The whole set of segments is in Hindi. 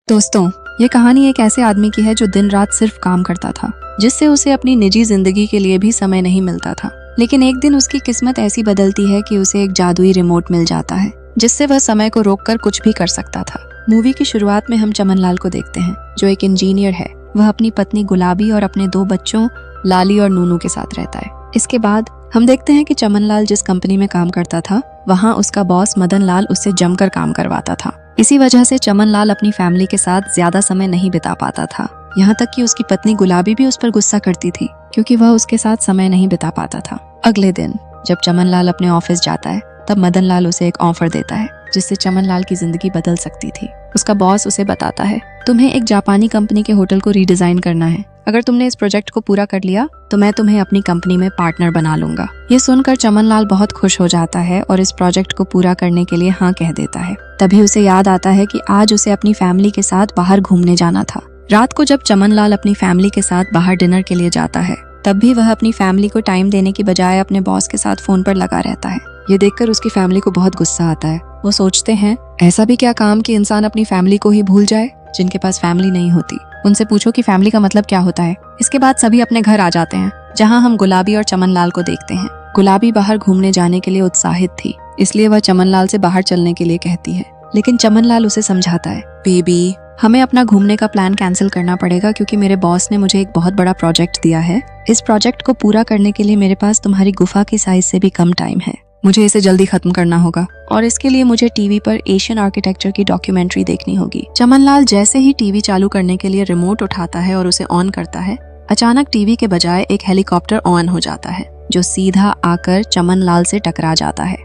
दोस्तों, ये कहानी एक ऐसे आदमी की है जो दिन रात सिर्फ काम करता था, जिससे उसे अपनी निजी जिंदगी के लिए भी समय नहीं मिलता था। लेकिन एक दिन उसकी किस्मत ऐसी बदलती है कि उसे एक जादुई रिमोट मिल जाता है, जिससे वह समय को रोककर कुछ भी कर सकता था। मूवी की शुरुआत में हम चमन लाल को देखते हैं, जो एक इंजीनियर है। वह अपनी पत्नी गुलाबी और अपने 2 बच्चों लाली और नूनू के साथ रहता है। इसके बाद हम देखते हैं कि चमन लाल जिस कंपनी में काम करता था, वहाँ उसका बॉस मदन लाल उससे जमकर काम करवाता था। इसी वजह से चमन लाल अपनी फैमिली के साथ ज्यादा समय नहीं बिता पाता था। यहाँ तक कि उसकी पत्नी गुलाबी भी उस पर गुस्सा करती थी, क्योंकि वह उसके साथ समय नहीं बिता पाता था। अगले दिन जब चमन लाल अपने ऑफिस जाता है, तब मदन लाल उसे एक ऑफर देता है, जिससे चमन लाल की जिंदगी बदल सकती थी। उसका बॉस उसे बताता है, तुम्हें एक जापानी कंपनी के होटल को रीडिजाइन करना है। अगर तुमने इस प्रोजेक्ट को पूरा कर लिया तो मैं तुम्हें अपनी कंपनी में पार्टनर बना लूंगा। ये सुनकर चमन लाल बहुत खुश हो जाता है और इस प्रोजेक्ट को पूरा करने के लिए हाँ कह देता है। तभी उसे याद आता है कि आज उसे अपनी फैमिली के साथ बाहर घूमने जाना था। रात को जब चमन लाल अपनी फैमिली के साथ बाहर डिनर के लिए जाता है, तब भी वह अपनी फैमिली को टाइम देने की बजाय अपने बॉस के साथ फोन पर लगा रहता है। ये देखकर उसकी फैमिली को बहुत गुस्सा आता है। वो सोचते हैं, ऐसा भी क्या काम कि इंसान अपनी फैमिली को ही भूल जाए, जिनके पास फैमिली नहीं होती। उनसे पूछो कि फैमिली का मतलब क्या होता है। इसके बाद सभी अपने घर आ जाते हैं, जहां हम गुलाबी और चमन लाल को देखते हैं। गुलाबी बाहर घूमने जाने के लिए उत्साहित थी, इसलिए वह चमन लाल से बाहर चलने के लिए कहती है। लेकिन चमन लाल उसे समझाता है, बेबी हमें अपना घूमने का प्लान कैंसिल करना पड़ेगा, क्योंकि मेरे बॉस ने मुझे एक बहुत बड़ा प्रोजेक्ट दिया है। इस प्रोजेक्ट को पूरा करने के लिए मेरे पास तुम्हारी गुफा की साइज से भी कम टाइम है। मुझे इसे जल्दी खत्म करना होगा और इसके लिए मुझे टीवी पर एशियन आर्किटेक्चर की डॉक्यूमेंट्री देखनी होगी। चमन लाल जैसे ही टीवी चालू करने के लिए रिमोट उठाता है और उसे ऑन करता है, अचानक टीवी के बजाय एक हेलीकॉप्टर ऑन हो जाता है, जो सीधा आकर चमन लाल से टकरा जाता है।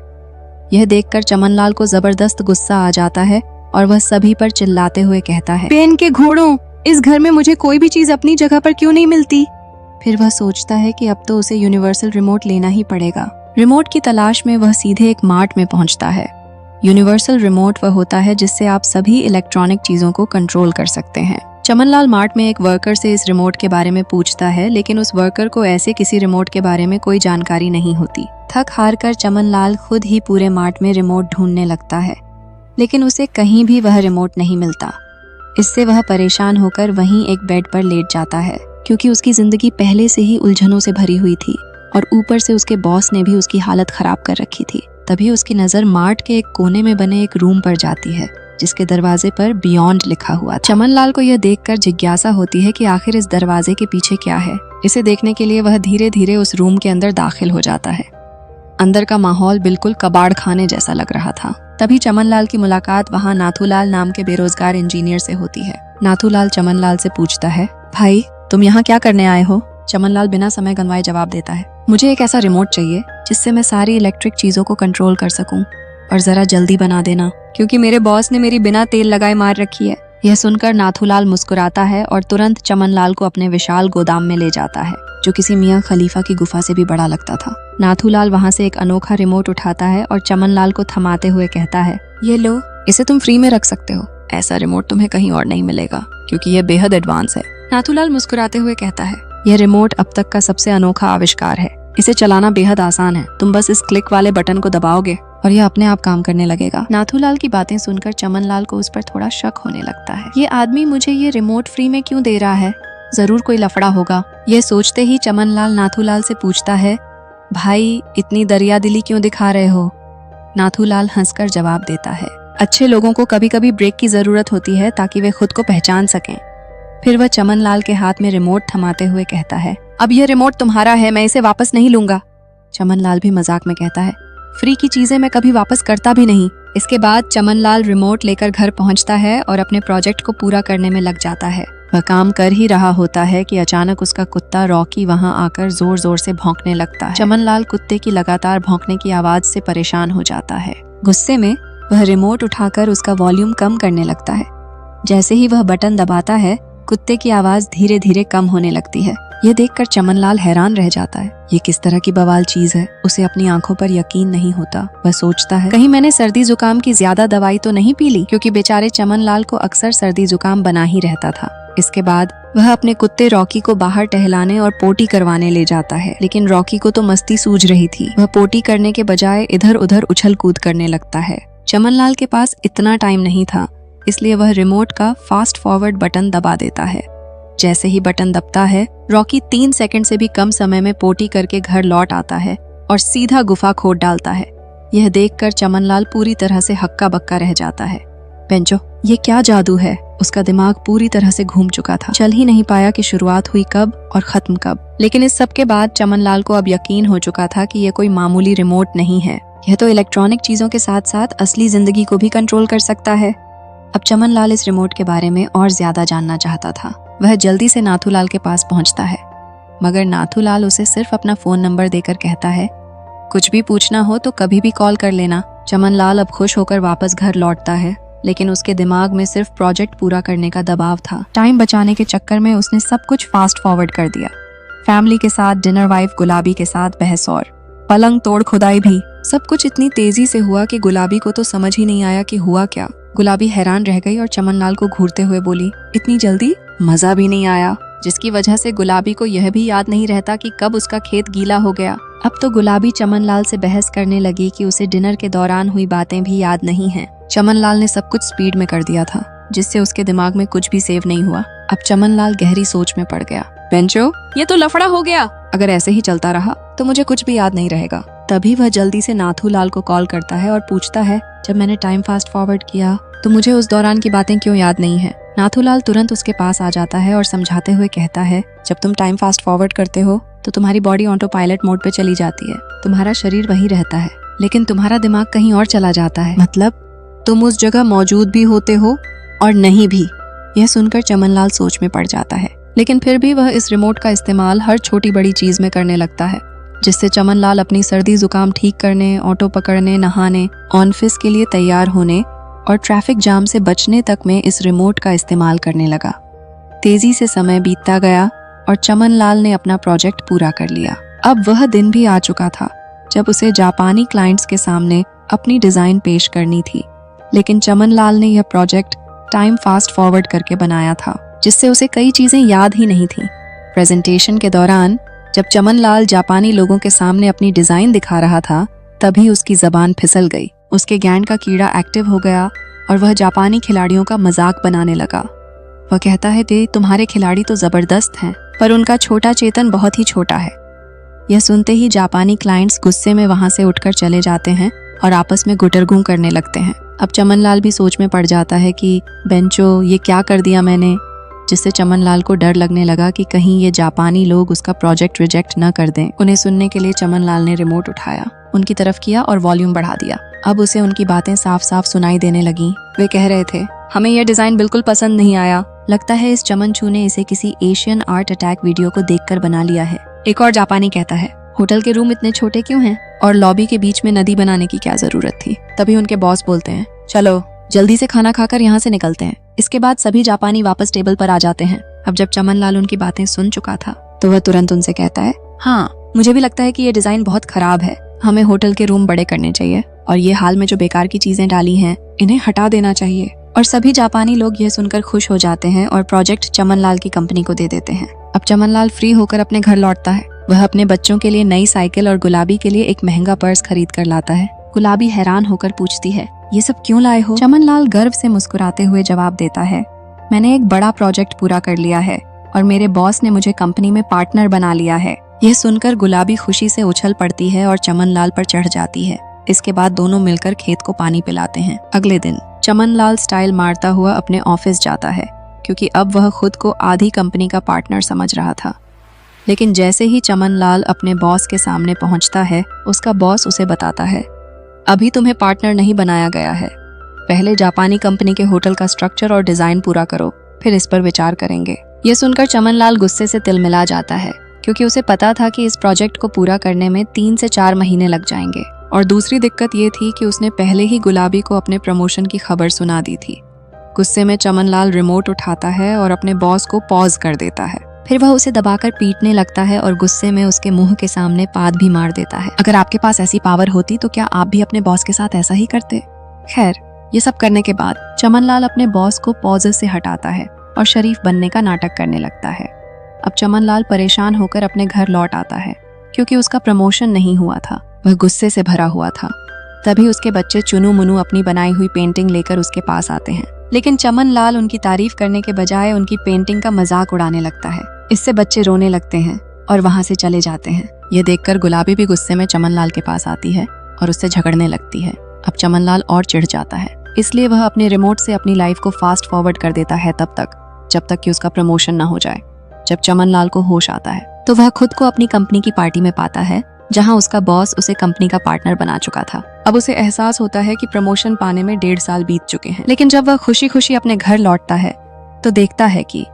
यह देखकर चमन लाल को जबरदस्त गुस्सा आ जाता है और वह सभी पर चिल्लाते हुए कहता है, पेन के घोड़ों, इस घर में मुझे कोई भी चीज अपनी जगह पर क्यों नहीं मिलती। फिर वह सोचता है कि अब तो उसे यूनिवर्सल रिमोट लेना ही पड़ेगा। रिमोट की तलाश में वह सीधे एक मार्ट में पहुंचता है। यूनिवर्सल रिमोट वह होता है जिससे आप सभी इलेक्ट्रॉनिक चीजों को कंट्रोल कर सकते हैं। चमन लाल मार्ट में एक वर्कर से इस रिमोट के बारे में पूछता है, लेकिन उस वर्कर को ऐसे किसी रिमोट के बारे में कोई जानकारी नहीं होती। थक हार कर चमन लाल खुद ही पूरे मार्ट में रिमोट ढूंढने लगता है, लेकिन उसे कहीं भी वह रिमोट नहीं मिलता। इससे वह परेशान होकर वहीं एक बेड पर लेट जाता है, क्योंकि उसकी जिंदगी पहले से ही उलझनों से भरी हुई थी और ऊपर से उसके बॉस ने भी उसकी हालत खराब कर रखी थी। तभी उसकी नजर मार्ट के एक कोने में बने एक रूम पर जाती है, जिसके दरवाजे पर बियॉन्ड लिखा हुआ था। चमन लाल को यह देखकर जिज्ञासा होती है कि आखिर इस दरवाजे के पीछे क्या है। इसे देखने के लिए वह धीरे धीरे उस रूम के अंदर दाखिल हो जाता है। अंदर का माहौल बिल्कुल कबाड़ खाने जैसा लग रहा था। तभी चमन लाल की मुलाकात वहाँ नाथूलाल नाम के बेरोजगार इंजीनियर से होती है। नाथूलाल चमन लाल से पूछता है, भाई तुम यहाँ क्या करने आए हो। चमन लाल बिना समय गंवाए जवाब देता है, मुझे एक ऐसा रिमोट चाहिए जिससे मैं सारी इलेक्ट्रिक चीजों को कंट्रोल कर सकूं, और जरा जल्दी बना देना, क्योंकि मेरे बॉस ने मेरी बिना तेल लगाए मार रखी है। यह सुनकर नाथूलाल मुस्कुराता है और तुरंत चमन लाल को अपने विशाल गोदाम में ले जाता है, जो किसी मियां खलीफा की गुफा से भी बड़ा लगता था। नाथूलाल वहां से एक अनोखा रिमोट उठाता है और चमन लाल को थमाते हुए कहता है, ये लो, इसे तुम फ्री में रख सकते हो। ऐसा रिमोट तुम्हें कहीं और नहीं मिलेगा, क्योंकि यह बेहद एडवांस है। नाथूलाल मुस्कुराते हुए कहता है, यह रिमोट अब तक का सबसे अनोखा आविष्कार है। इसे चलाना बेहद आसान है। तुम बस इस क्लिक वाले बटन को दबाओगे और यह अपने आप काम करने लगेगा। नाथूलाल की बातें सुनकर चमन लाल को उस पर थोड़ा शक होने लगता है। ये आदमी मुझे ये रिमोट फ्री में क्यों दे रहा है? जरूर कोई लफड़ा होगा। ये सोचते ही चमन लाल नाथूलाल से पूछता है, भाई इतनी दरियादिली क्यों दिखा रहे हो? नाथूलाल हंसकर जवाब देता है, अच्छे लोगों को कभी कभी ब्रेक की जरूरत होती है, ताकि वे खुद को पहचान सकें। फिर वह चमन लाल के हाथ में रिमोट थमाते हुए कहता है, अब यह रिमोट तुम्हारा है, मैं इसे वापस नहीं लूंगा। चमन लाल भी मजाक में कहता है, फ्री की चीजें मैं कभी वापस करता भी नहीं। इसके बाद चमन लाल रिमोट लेकर घर पहुंचता है और अपने प्रोजेक्ट को पूरा करने में लग जाता है। वह काम कर ही रहा होता है कि अचानक उसका कुत्ता रॉकी वहां आकर जोर जोर से भौंकने लगता है। चमन लाल कुत्ते की लगातार भौंकने की आवाज से परेशान हो जाता है। गुस्से में वह रिमोट उठाकर उसका वॉल्यूम कम करने लगता है। जैसे ही वह बटन दबाता है, कुत्ते की आवाज धीरे धीरे कम होने लगती है। यह देखकर चमन लाल हैरान रह जाता है। ये किस तरह की बवाल चीज है? उसे अपनी आंखों पर यकीन नहीं होता। वह सोचता है, कहीं मैंने सर्दी जुकाम की ज्यादा दवाई तो नहीं पी ली, क्योंकि बेचारे चमन लाल को अक्सर सर्दी जुकाम बना ही रहता था। इसके बाद वह अपने कुत्ते रॉकी को बाहर टहलाने और पोटी करवाने ले जाता है, लेकिन रॉकी को तो मस्ती सूझ रही थी। वह पोटी करने के बजाय इधर उधर उछल कूद करने लगता है। चमन लाल के पास इतना टाइम नहीं था, इसलिए वह रिमोट का फास्ट फॉरवर्ड बटन दबा देता है। जैसे ही बटन दबता है, रॉकी 3 सेकंड से भी कम समय में पोटी करके घर लौट आता है और सीधा गुफा खोद डालता है। यह देखकर चमनलाल पूरी तरह से हक्का बक्का रह जाता है। बेंचो, ये क्या जादू है? उसका दिमाग पूरी तरह से घूम चुका था। चल ही नहीं पाया कि शुरुआत हुई कब और खत्म कब। लेकिन इस सब के बाद चमनलाल को अब यकीन हो चुका था कि यह कोई मामूली रिमोट नहीं है। यह तो इलेक्ट्रॉनिक चीजों के साथ साथ असली जिंदगी को भी कंट्रोल कर सकता है। अब चमनलाल इस रिमोट के बारे में और ज्यादा जानना चाहता था। वह जल्दी से नाथूलाल के पास पहुंचता है, मगर नाथूलाल उसे सिर्फ अपना फोन नंबर देकर कहता है, कुछ भी पूछना हो तो कभी भी कॉल कर लेना। चमनलाल अब खुश होकर वापस घर लौटता है, लेकिन उसके दिमाग में सिर्फ प्रोजेक्ट पूरा करने का दबाव था। टाइम बचाने के चक्कर में उसने सब कुछ फास्ट फॉरवर्ड कर दिया। फैमिली के साथ डिनर, वाइफ गुलाबी के साथ बहस और पलंग तोड़ खुदाई भी। सब कुछ इतनी तेजी से हुआ कि गुलाबी को तो समझ ही नहीं आया कि हुआ क्या। गुलाबी हैरान रह गई और चमनलाल को घूरते हुए बोली, इतनी जल्दी? मजा भी नहीं आया। जिसकी वजह से गुलाबी को यह भी याद नहीं रहता कि कब उसका खेत गीला हो गया। अब तो गुलाबी चमनलाल से बहस करने लगी कि उसे डिनर के दौरान हुई बातें भी याद नहीं हैं। चमनलाल ने सब कुछ स्पीड में कर दिया था, जिससे उसके दिमाग में कुछ भी सेव नहीं हुआ। अब चमनलाल गहरी सोच में पड़ गया। बेंचो, ये तो लफड़ा हो गया। अगर ऐसे ही चलता रहा तो मुझे कुछ भी याद नहीं रहेगा। तभी वह जल्दी से नाथूलाल को कॉल करता है और पूछता है, जब मैंने टाइम फास्ट फॉरवर्ड किया तो मुझे उस दौरान की बातें क्यों याद नहीं है? नाथूलाल तुरंत उसके पास आ जाता है और समझाते हुए कहता है, जब तुम टाइम फास्ट फॉरवर्ड करते हो तो तुम्हारी बॉडी ऑटो पायलट मोड पे चली जाती है। तुम्हारा शरीर वही रहता है, लेकिन तुम्हारा दिमाग कहीं और चला जाता है। मतलब तुम उस जगह मौजूद भी होते हो और नहीं भी। यह सुनकर चमनलाल सोच में पड़ जाता है, लेकिन फिर भी वह इस रिमोट का इस्तेमाल हर छोटी बड़ी चीज में करने लगता है, जिससे चमनलाल अपनी सर्दी जुकाम ठीक करने, ऑटो पकड़ने, नहाने, ऑफिस के लिए तैयार होने और ट्रैफिक जाम से बचने तक में इस रिमोट का इस्तेमाल करने लगा। तेजी से समय बीतता गया और चमनलाल ने अपना प्रोजेक्ट पूरा कर लिया। अब वह दिन भी आ चुका था जब उसे जापानी क्लाइंट्स के सामने अपनी डिजाइन पेश करनी थी, लेकिन चमनलाल ने यह प्रोजेक्ट टाइम फास्ट फॉरवर्ड करके बनाया था, जिससे उसे कई चीजें याद ही नहीं थी। प्रेजेंटेशन के दौरान जब चमनलाल जापानी लोगों के सामने अपनी डिजाइन दिखा रहा था, तभी उसकी जबान फिसल गई। उसके ज्ञान का कीड़ा एक्टिव हो गया और वह जापानी खिलाड़ियों का मजाक बनाने लगा। वह कहता है, दे तुम्हारे खिलाड़ी तो जबरदस्त हैं, पर उनका छोटा चेतन बहुत ही छोटा है। यह सुनते ही जापानी क्लाइंट्स गुस्से में वहां से उठकर चले जाते हैं और आपस में गुटरगूं करने लगते हैं। अब चमनलाल भी सोच में पड़ जाता है कि बेंचो, ये क्या कर दिया मैंने, जिससे चमनलाल को डर लगने लगा कि कहीं ये जापानी लोग उसका प्रोजेक्ट रिजेक्ट न कर दें। उन्हें सुनने के लिए चमनलाल ने रिमोट उठाया, उनकी तरफ किया और वॉल्यूम बढ़ा दिया। अब उसे उनकी बातें साफ साफ सुनाई देने लगी। वे कह रहे थे, हमें यह डिजाइन बिल्कुल पसंद नहीं आया। लगता है इस चमनचू ने इसे किसी एशियन आर्ट अटैक वीडियो को देखकर बना लिया है। एक और जापानी कहता है, होटल के रूम इतने छोटे क्यों हैं और लॉबी के बीच में नदी बनाने की क्या जरूरत थी? तभी उनके बॉस बोलते हैं, चलो जल्दी से खाना खाकर यहाँ से निकलते हैं। इसके बाद सभी जापानी वापस टेबल पर आ जाते हैं। अब जब चमनलाल उनकी बातें सुन चुका था तो वह तुरंत उनसे कहता है, हाँ मुझे भी लगता है कि ये डिजाइन बहुत खराब है। हमें होटल के रूम बड़े करने चाहिए और ये हाल में जो बेकार की चीजें डाली हैं इन्हें हटा देना चाहिए। और सभी जापानी लोग यह सुनकर खुश हो जाते हैं और प्रोजेक्ट चमनलाल की कंपनी को दे देते हैं। अब चमनलाल फ्री होकर अपने घर लौटता है। वह अपने बच्चों के लिए नई साइकिल और गुलाबी के लिए एक महंगा पर्स खरीद कर लाता है। गुलाबी हैरान होकर पूछती है, ये सब क्यों लाए हो? चमनलाल गर्व से मुस्कुराते हुए जवाब देता है, मैंने एक बड़ा प्रोजेक्ट पूरा कर लिया है और मेरे बॉस ने मुझे कंपनी में पार्टनर बना लिया है। यह सुनकर गुलाबी खुशी से उछल पड़ती है और चमनलाल पर चढ़ जाती है। इसके बाद दोनों मिलकर खेत को पानी पिलाते हैं। अगले दिन चमनलाल स्टाइल मारता हुआ अपने ऑफिस जाता है, क्योंकि अब वह खुद को आधी कंपनी का पार्टनर समझ रहा था। लेकिन जैसे ही चमनलाल अपने बॉस के सामने पहुंचता है, उसका बॉस उसे बताता है, अभी तुम्हें पार्टनर नहीं बनाया गया है। पहले जापानी कंपनी के होटल का स्ट्रक्चर और डिजाइन पूरा करो, फिर इस पर विचार करेंगे। यह सुनकर चमनलाल गुस्से से तिलमिला जाता है, क्योंकि उसे पता था कि इस प्रोजेक्ट को पूरा करने में 3 से 4 महीने लग जाएंगे। और दूसरी दिक्कत ये थी कि उसने पहले ही गुलाबी को अपने प्रमोशन की खबर सुना दी थी। गुस्से में चमनलाल रिमोट उठाता है और अपने बॉस को पॉज कर देता है। फिर वह उसे दबाकर पीटने लगता है और गुस्से में उसके मुंह के सामने पाद भी मार देता है। अगर आपके पास ऐसी पावर होती तो क्या आप भी अपने बॉस के साथ ऐसा ही करते? खैर, ये सब करने के बाद चमनलाल अपने बॉस को पॉज से हटाता है और शरीफ बनने का नाटक करने लगता है। अब चमनलाल परेशान होकर अपने घर लौट आता है, क्योंकि उसका प्रमोशन नहीं हुआ था। वह गुस्से से भरा हुआ था। तभी उसके बच्चे चुनू मुनू अपनी बनाई हुई पेंटिंग लेकर उसके पास आते हैं। लेकिन चमन लाल उनकी तारीफ करने के बजाय उनकी पेंटिंग का मजाक उड़ाने लगता है। इससे बच्चे रोने लगते हैं और वहां से चले जाते हैं। ये देखकर गुलाबी भी गुस्से में चमन लाल के पास आती है और उससे झगड़ने लगती है। अब चमन लाल और चिढ़ जाता है, इसलिए वह अपने रिमोट से अपनी लाइफ को फास्ट फॉरवर्ड कर देता है जब तक कि उसका प्रमोशन ना हो जाए। जब चमन लाल को होश आता है तो वह खुद को अपनी कंपनी की पार्टी में पाता है, जहां उसका बॉस उसे कंपनी का पार्टनर बना चुका था। अब उसे एहसास होता है कि प्रमोशन पाने में 1.5 साल बीत चुके हैं। लेकिन जब वह खुशी खुशी अपने घर लौटता है तो देखता है कि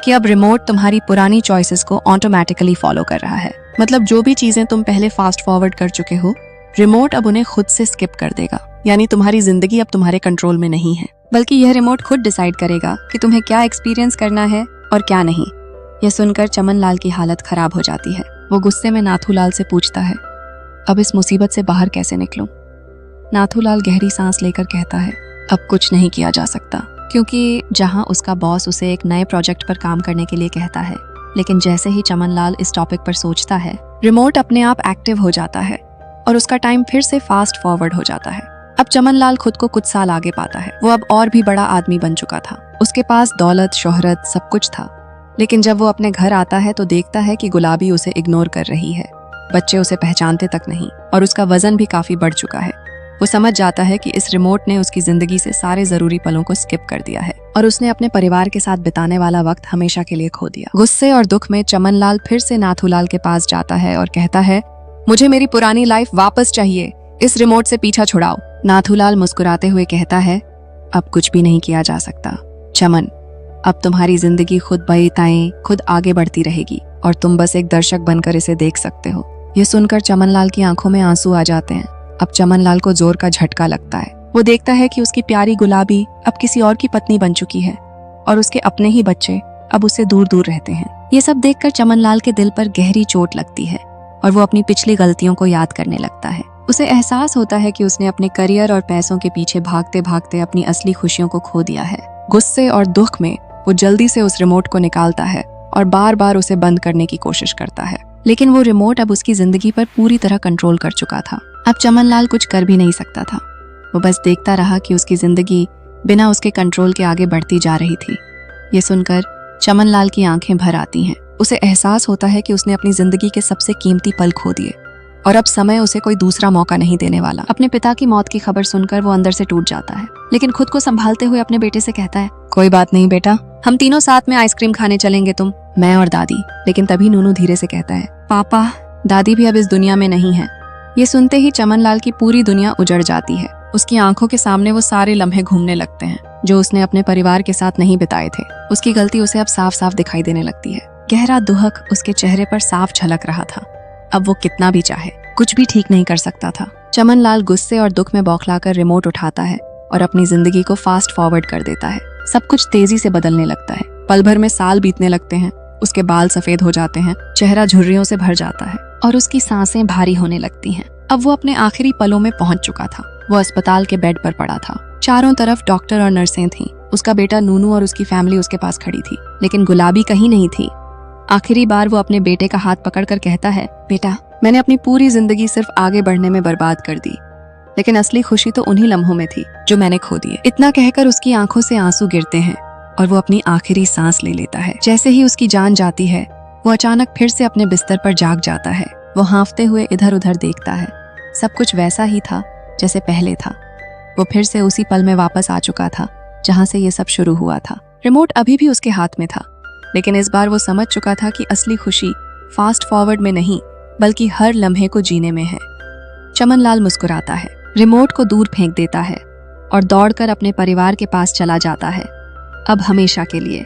अब रिमोट तुम्हारी पुरानी चॉइसेस को ऑटोमेटिकली फॉलो कर रहा है। मतलब जो भी चीजें तुम पहले फास्ट फॉरवर्ड कर चुके हो, रिमोट अब उन्हें खुद से स्किप कर देगा। यानी तुम्हारी जिंदगी अब तुम्हारे कंट्रोल में नहीं है, बल्कि यह रिमोट खुद डिसाइड करेगा कि तुम्हें क्या एक्सपीरियंस करना है और क्या नहीं। यह सुनकर चमन लाल की हालत खराब हो जाती है। वो गुस्से में नाथूलाल से पूछता है, अब इस मुसीबत से बाहर कैसे निकलूं? नाथूलाल गहरी सांस लेकर कहता है, अब कुछ नहीं किया जा सकता, क्योंकि जहां उसका बॉस उसे एक नए प्रोजेक्ट पर काम करने के लिए कहता है, लेकिन जैसे ही चमन लाल इस टॉपिक पर सोचता है, रिमोट अपने आप एक्टिव हो जाता है और उसका टाइम फिर से फास्ट फॉरवर्ड हो जाता है। अब चमन लाल खुद को कुछ साल आगे पाता है। वो अब और भी बड़ा आदमी बन चुका था। उसके पास दौलत, शोहरत, सब कुछ था। लेकिन जब वो अपने घर आता है तो देखता है कि गुलाबी उसे इग्नोर कर रही है। बच्चे उसे पहचानते तक नहीं और उसका वजन भी काफी बढ़ चुका है। वो समझ जाता है कि इस रिमोट ने उसकी जिंदगी से सारे जरूरी पलों को स्किप कर दिया है और उसने अपने परिवार के साथ बिताने वाला वक्त हमेशा के लिए खो दिया। गुस्से और दुख में चमन लाल फिर से नाथूलाल के पास जाता है और कहता है, मुझे मेरी पुरानी लाइफ वापस चाहिए, इस रिमोट से पीछा छुड़ाओ। नाथूलाल मुस्कुराते हुए कहता है, अब कुछ भी नहीं किया जा सकता चमन, अब तुम्हारी जिंदगी खुद बइताएं खुद आगे बढ़ती रहेगी और तुम बस एक दर्शक बनकर इसे देख सकते हो। यह सुनकर चमन लाल की आंखों में आंसू आ जाते हैं। अब चमन लाल को जोर का झटका लगता है। वो देखता है कि उसकी प्यारी गुलाबी अब किसी और की पत्नी बन चुकी है और उसके अपने ही बच्चे अब उससे दूर दूर रहते हैं। ये सब देखकर चमन लाल के दिल पर गहरी चोट लगती है और वो अपनी पिछली गलतियों को याद करने लगता है। उसे एहसास होता है कि उसने अपने करियर और पैसों के पीछे भागते भागते अपनी असली खुशियों को खो दिया है। गुस्से और दुख में वो जल्दी से उस रिमोट को निकालता है और बार बार उसे बंद करने की कोशिश करता है, लेकिन वो रिमोट अब उसकी जिंदगी पर पूरी तरह कंट्रोल कर चुका था। अब चमन लाल कुछ कर भी नहीं सकता था। वो बस देखता रहा कि उसकी जिंदगी बिना उसके कंट्रोल के आगे बढ़ती जा रही थी। ये सुनकर चमन लाल की आंखें भर आती हैं। उसे एहसास होता है कि उसने अपनी जिंदगी के सबसे कीमती पल खो दिए और अब समय उसे कोई दूसरा मौका नहीं देने वाला। अपने पिता की मौत की खबर सुनकर वो अंदर से टूट जाता है, लेकिन खुद को संभालते हुए अपने बेटे से कहता है, कोई बात नहीं बेटा, हम तीनों साथ में आइसक्रीम खाने चलेंगे, तुम, मैं और दादी। लेकिन तभी नूनू धीरे से कहता है, पापा, दादी भी अब इस दुनिया में नहीं है। ये सुनते ही चमन लाल की पूरी दुनिया उजड़ जाती है। उसकी आंखों के सामने वो सारे लम्हे घूमने लगते हैं जो उसने अपने परिवार के साथ नहीं बिताए थे। उसकी गलती उसे अब साफ साफ दिखाई देने लगती है। गहरा दुख उसके चेहरे पर साफ झलक रहा था। अब वो कितना भी चाहे कुछ भी ठीक नहीं कर सकता था। चमन लाल गुस्से और दुख में बौखलाकर रिमोट उठाता है और अपनी जिंदगी को फास्ट फॉरवर्ड कर देता है। सब कुछ तेजी से बदलने लगता है। पल भर में साल बीतने लगते हैं। उसके बाल सफेद हो जाते हैं, चेहरा झुर्रियों से भर जाता है और उसकी सांसें भारी होने लगती हैं। अब वो अपने आखिरी पलों में पहुंच चुका था। वो अस्पताल के बेड पर पड़ा था। चारों तरफ डॉक्टर और नर्सें थीं। उसका बेटा नूनू और उसकी फैमिली उसके पास खड़ी थी, लेकिन गुलाबी कहीं नहीं थी। आखिरी बार वो अपने बेटे का हाथ पकड़कर कहता है, बेटा, मैंने अपनी पूरी जिंदगी सिर्फ आगे बढ़ने में बर्बाद कर दी, लेकिन असली खुशी तो उन्हीं लम्हों में थी जो मैंने खो दिए। इतना कहकर उसकी आंखों से आंसू गिरते हैं और वो अपनी आखिरी सांस ले लेता है। जैसे ही उसकी जान जाती है, वो अचानक फिर से अपने बिस्तर पर जाग जाता है। वो हांफते हुए इधर उधर देखता है। सब कुछ वैसा ही था जैसे पहले था। वो फिर से उसी पल में वापस आ चुका था जहां से ये सब शुरू हुआ था। रिमोट अभी भी उसके हाथ में था, लेकिन इस बार वो समझ चुका था कि असली खुशी फास्ट फॉरवर्ड में नहीं, बल्कि हर लम्हे को जीने में है। चमन लाल मुस्कुराता है, रिमोट को दूर फेंक देता है और दौड़कर अपने परिवार के पास चला जाता है, अब हमेशा के लिए।